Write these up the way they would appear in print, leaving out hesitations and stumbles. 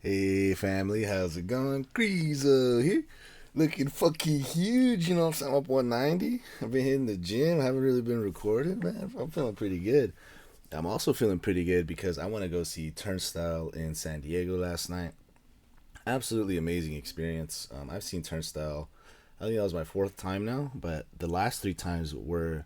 Hey family, how's it going? Crizooo here. Looking fucking huge, you know what I'm saying? I'm up 190. I've been hitting the gym. I haven't really been recording, man. I'm feeling pretty good. I'm also feeling pretty good because I want to go see Turnstile in San Diego last night. Absolutely amazing experience. I've seen Turnstile, I think that was my fourth time now, but the last three times were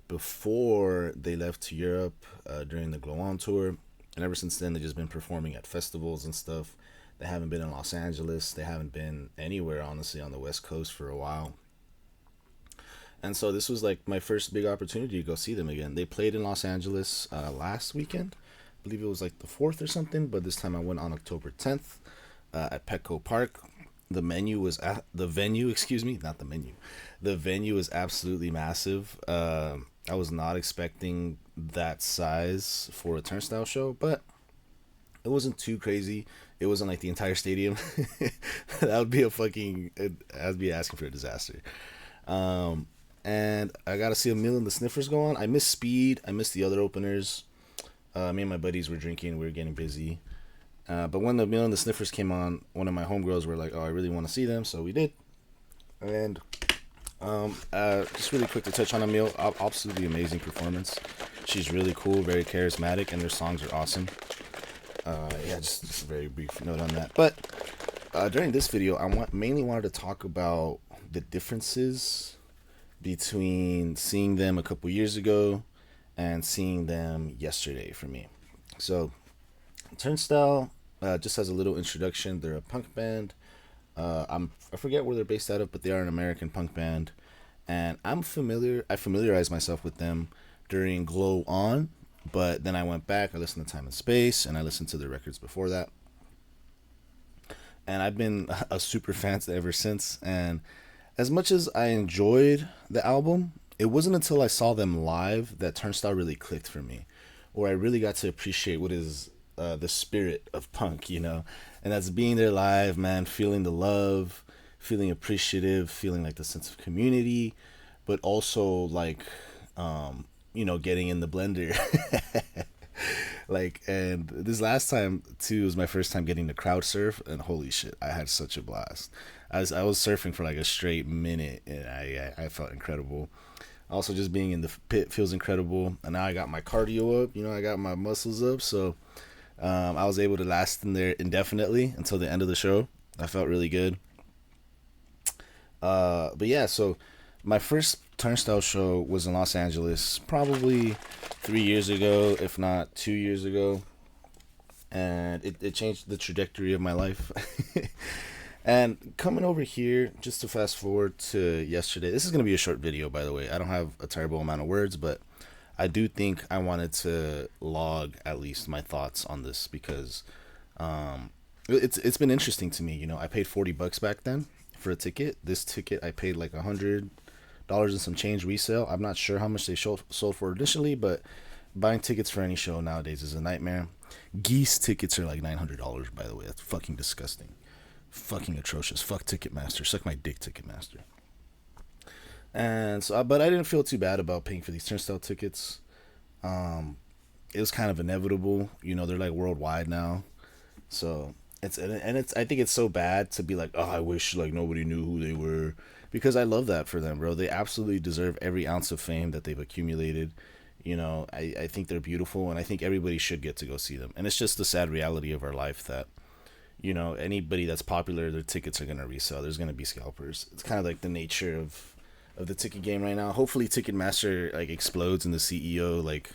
before they left to Europe during the Glow On tour. And ever since then, they've just been performing at festivals and stuff. They haven't been in Los Angeles. They haven't been anywhere, honestly, on the West Coast for a while. And so this was like my first big opportunity to go see them again. They played in Los Angeles last weekend. I believe it was like the 4th or something, but this time I went on October 10th at Petco Park. The venue, excuse me, not the menu. The venue is absolutely massive. I was not expecting that size for a Turnstile show, but it wasn't too crazy. It wasn't like the entire stadium. That would be a fucking. I'd be asking for a disaster. Um, and I got to see a Mill and the Sniffers go on. I missed Speed. I missed the other openers. Me and my buddies were drinking. We were getting busy. But when the Mill and the Sniffers came on, one of my homegirls were like, "Oh, I really want to see them," so we did. And just really quick to touch on Emil, absolutely amazing performance. She's really cool, very charismatic, and their songs are awesome. Yeah, just a very brief note on that. But during this video, mainly wanted to talk about the differences between seeing them a couple years ago and seeing them yesterday for me. So, Turnstile, just as a little introduction, they're a punk band. I forget where they're based out of, but they are an American punk band, and I familiarized myself with them during Glow On, but then I went back. I listened to Time and Space, and I listened to their records before that, and I've been a super fan ever since. And as much as I enjoyed the album, it wasn't until I saw them live that Turnstile really clicked for me, or I really got to appreciate what is the spirit of punk, and that's being there live, man, feeling the love, feeling appreciative, feeling like the sense of community, but also like, getting in the blender. Like, and this last time too was my first time getting to crowd surf, and holy shit, I had such a blast. I was surfing for like a straight minute, and I felt incredible. Also, just being in the pit feels incredible, and now I got my cardio up. I got my muscles up, so I was able to last in there indefinitely until the end of the show. I felt really good. But yeah, so my first Turnstile show was in Los Angeles probably 3 years ago, if not 2 years ago. And it changed the trajectory of my life. And coming over here, just to fast forward to yesterday, this is going to be a short video, by the way. I don't have a terrible amount of words, but I do think I wanted to log at least my thoughts on this because it's been interesting to me. I paid $40 back then for a ticket. This ticket I paid like $100 and some change resale. I'm not sure how much they sold for initially, but buying tickets for any show nowadays is a nightmare. Geese tickets are like $900, by the way. That's fucking disgusting. Fucking atrocious. Fuck Ticketmaster. Suck my dick, Ticketmaster. And so, but I didn't feel too bad about paying for these Turnstile tickets. Um, it was kind of inevitable. They're like worldwide now, so it's. I think it's so bad to be like, oh, I wish like nobody knew who they were, because I love that for them, bro. They absolutely deserve every ounce of fame that they've accumulated. I think they're beautiful, and I think everybody should get to go see them. And it's just the sad reality of our life that anybody that's popular, their tickets are gonna resell. There's gonna be scalpers. It's kind of like the nature of the ticket game right now. Hopefully, Ticketmaster like explodes and the CEO like,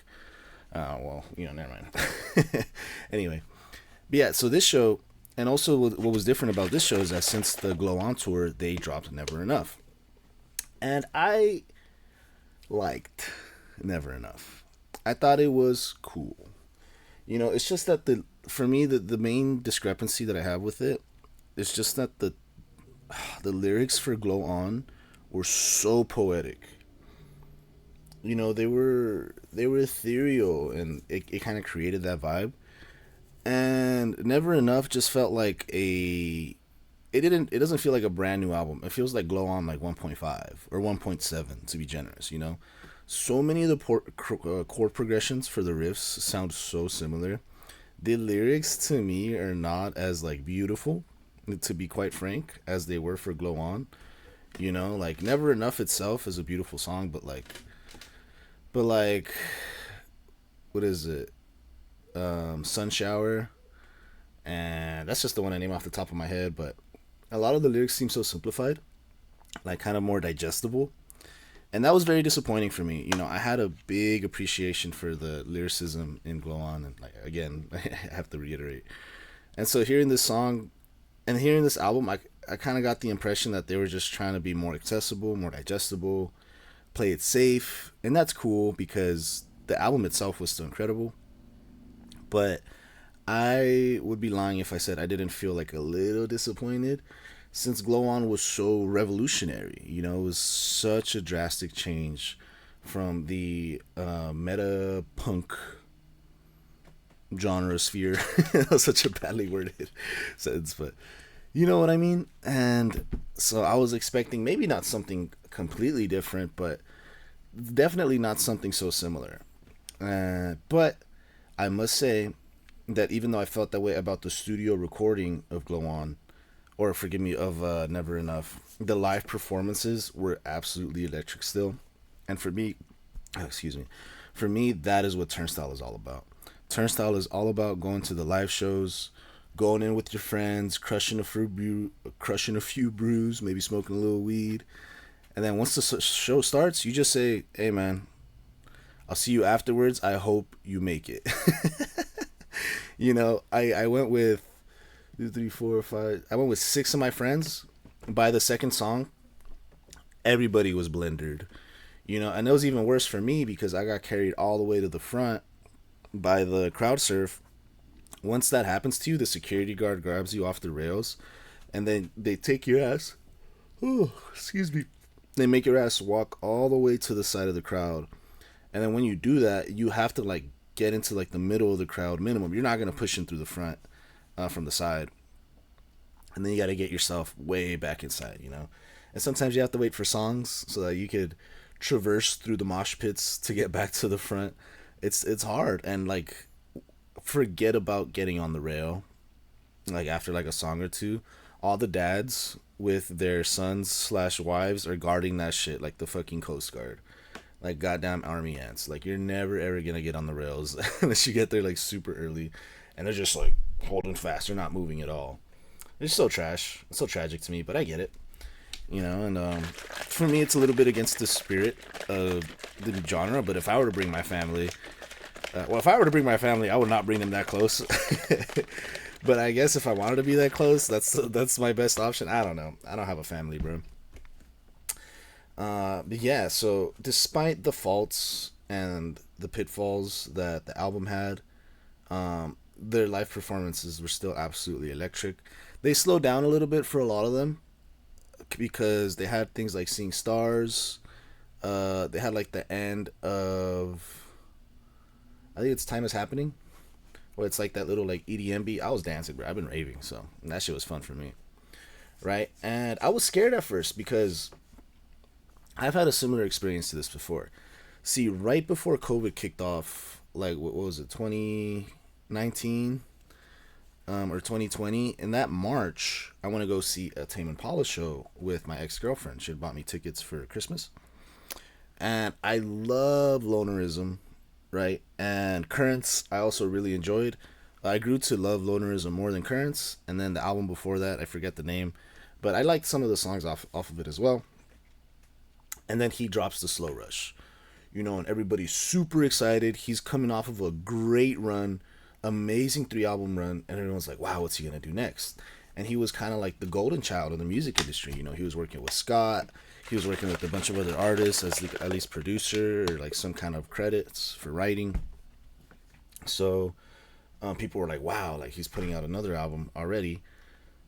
well, never mind. Anyway, but yeah, so this show, and also what was different about this show is that since the Glow On tour, they dropped Never Enough, and I liked Never Enough. I thought it was cool. It's just that for me the main discrepancy that I have with it is just that the lyrics for Glow On were so poetic. They were ethereal, and it kind of created that vibe. And Never Enough just felt like it doesn't feel like a brand new album. It feels like Glow On like 1.5 or 1.7 to be generous. So many of the chord progressions for the riffs sound so similar The lyrics to me are not as like beautiful, to be quite frank, as they were for Glow On. You know, like Never Enough itself is a beautiful song, but like what is it? Sun Shower, and that's just the one I name off the top of my head. But a lot of the lyrics seem so simplified, like kind of more digestible, and that was very disappointing for me. You know, I had a big appreciation for the lyricism in Glow On, and like again, I have to reiterate. And so hearing this song and hearing this album, I kind of got the impression that they were just trying to be more accessible, more digestible, play it safe, and that's cool because the album itself was still incredible. But I would be lying if I said I didn't feel like a little disappointed since Glow On was so revolutionary. You know, it was such a drastic change from the meta punk genre sphere. That was such a badly worded sentence, but you know what I mean? And so I was expecting maybe not something completely different, but definitely not something so similar. But I must say that even though I felt that way about the studio recording of Glow On, or forgive me, of Never Enough, the live performances were absolutely electric still. And for me, excuse me, for me, that is what Turnstile is all about. Turnstile is all about going to the live shows, going in with your friends, crushing a few brews, maybe smoking a little weed, and then once the show starts, you just say, "Hey, man, I'll see you afterwards. I hope you make it." You know, I went with two, three, four, five. I went with six of my friends. By the second song, everybody was blendered. You know, and it was even worse for me because I got carried all the way to the front by the crowd surf. Once that happens to you, the security guard grabs you off the rails, and then they take your ass. Oh, excuse me. They make your ass walk all the way to the side of the crowd, and then when you do that, you have to like get into like the middle of the crowd minimum. You're not gonna push in through the front from the side, and then you got to get yourself way back inside. You know, and sometimes you have to wait for songs so that you could traverse through the mosh pits to get back to the front. It's hard, and like forget about getting on the rail like after like a song or two. All the dads with their sons slash wives are guarding that shit like the fucking coast guard, like goddamn army ants. Like you're never ever gonna get on the rails unless you get there like super early, and they're just like holding fast, they're not moving at all. It's so trash, it's so tragic to me, but I get it. You know, and for me it's a little bit against the spirit of the genre. But if I were to bring my family, well, if I were to bring my family, I would not bring them that close. But I guess if I wanted to be that close, that's my best option. I don't know. I don't have a family, bro. But yeah, so despite the faults and the pitfalls that the album had, their live performances were still absolutely electric. They slowed down a little bit for a lot of them because they had things like Seeing Stars. They had like the end of, I think it's Time Is Happening, where it's like that little like EDM beat. I was dancing, bro. I've been raving, so that shit was fun for me, right? And I was scared at first because I've had a similar experience to this before. See, right before COVID kicked off, like what was it, 2019 or 2020? In that March, I want to go see a Tame Impala show with my ex girlfriend. She had bought me tickets for Christmas, and I love Lonerism, right? And Currents, I also really enjoyed. I grew to love Lonerism more than Currents, and then the album before that, I forget the name, but I liked some of the songs off of it as well. And then he drops the Slow Rush, you know, and everybody's super excited. He's coming off of a great run, amazing 3 album run, and everyone's like, wow, what's he gonna do next? And he was kind of like the golden child of the music industry. You know, he was working with Scott, he was working with a bunch of other artists as like, at least producer or like some kind of credits for writing. So people were like, wow, like he's putting out another album already.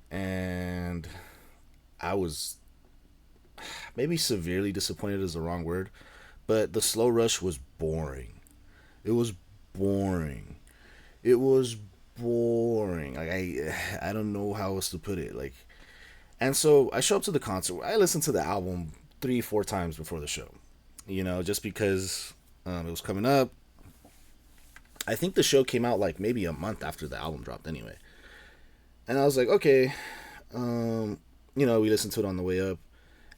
And I was maybe severely disappointed is the wrong word, but the Slow Rush was boring. It was boring. It was boring. Like I don't know how else to put it. Like, and so I show up to the concert. I listened to the album 3 4 times before the show, you know, just because it was coming up. I think the show came out like maybe a month after the album dropped anyway. And I was like, okay, we listened to it on the way up.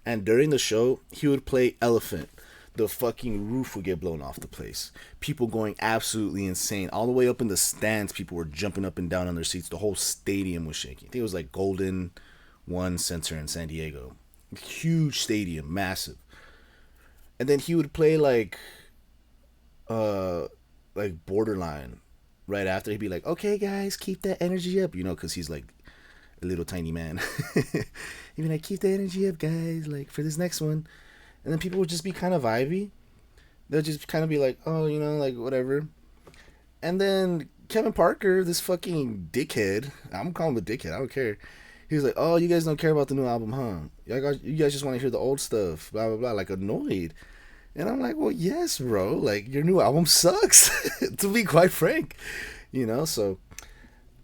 And during the show, he would play Elephant. The fucking roof would get blown off the place. People going absolutely insane. All the way up in the stands, people were jumping up and down on their seats. The whole stadium was shaking. I think it was like Golden One Center in San Diego. Huge stadium, massive. And then he would play uh, Borderline right after. He'd be like, okay, guys, keep that energy up, because he's like a little tiny man. He'd be like, keep the energy up, guys, like for this next one. And then people would just be kind of vibey. They'll just kind of be like, oh, like whatever. And then Kevin Parker, this fucking dickhead, I'm calling him a dickhead, I don't care. He was like, oh, you guys don't care about the new album, huh? You guys just want to hear the old stuff, blah, blah, blah, like annoyed. And I'm like, well, yes, bro. Like, your new album sucks, to be quite frank. So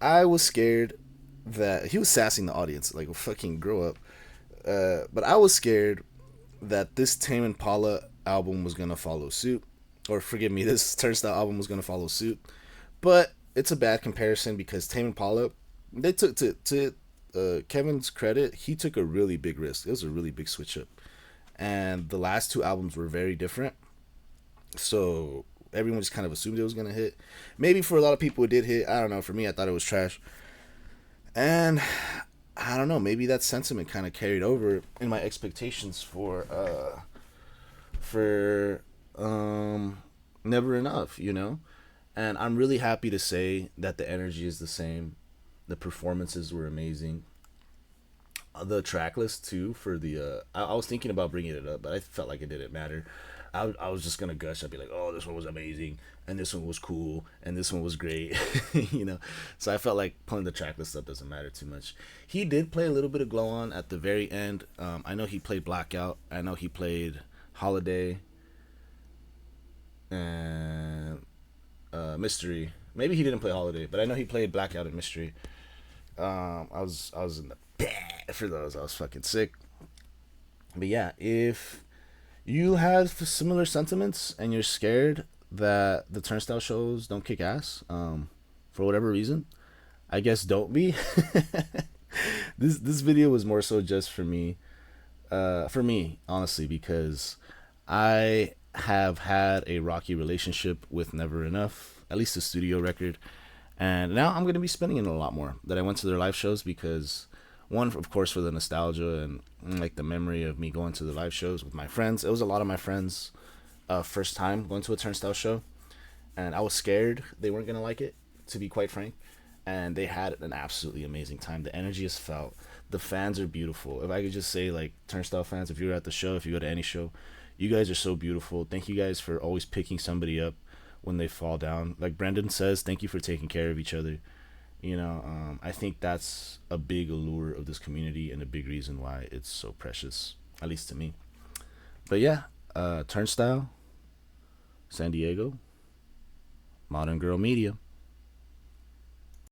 I was scared that he was sassing the audience, like, fucking grow up. But I was scared that this Tame Impala album was going to follow suit. Or, forgive me, this Turnstile album was going to follow suit. But it's a bad comparison because Tame Impala, they took, to Kevin's credit, he took a really big risk. It was a really big switch up. And the last two albums were very different. So everyone just kind of assumed it was going to hit. Maybe for a lot of people it did hit. I don't know. For me, I thought it was trash. And I don't know. Maybe that sentiment kind of carried over in my expectations for Never Enough, And I'm really happy to say that the energy is the same. The performances were amazing. The track list too for the I was thinking about bringing it up, but I felt like it didn't matter. I was just gonna gush. I'd be like, oh, this one was amazing, and this one was cool, and this one was great. So I felt like pulling the track list up doesn't matter too much. He did play a little bit of Glow On at the very end. I know he played Blackout. I know he played Holiday and Mystery. Maybe he didn't play Holiday, but I know he played Blackout and Mystery. I was in the bed for those. I was fucking sick. But yeah, if you have similar sentiments and you're scared that the Turnstile shows don't kick ass, for whatever reason, I guess don't be. This video was more so just for me, honestly, because I have had a rocky relationship with Never Enough, at least the studio record. And now I'm going to be spending it a lot more. That I went to their live shows because, one, of course, for the nostalgia and like the memory of me going to the live shows with my friends. It was a lot of my friends' first time going to a Turnstile show. And I was scared they weren't going to like it, to be quite frank. And they had an absolutely amazing time. The energy is felt. The fans are beautiful. If I could just say, like, Turnstile fans, if you're at the show, if you go to any show, you guys are so beautiful. Thank you guys for always picking somebody up when they fall down. Like Brendan says, thank you for taking care of each other. I think that's a big allure of this community and a big reason why it's so precious, at least to me. But yeah, Turnstile, San Diego, Modern Girl Media.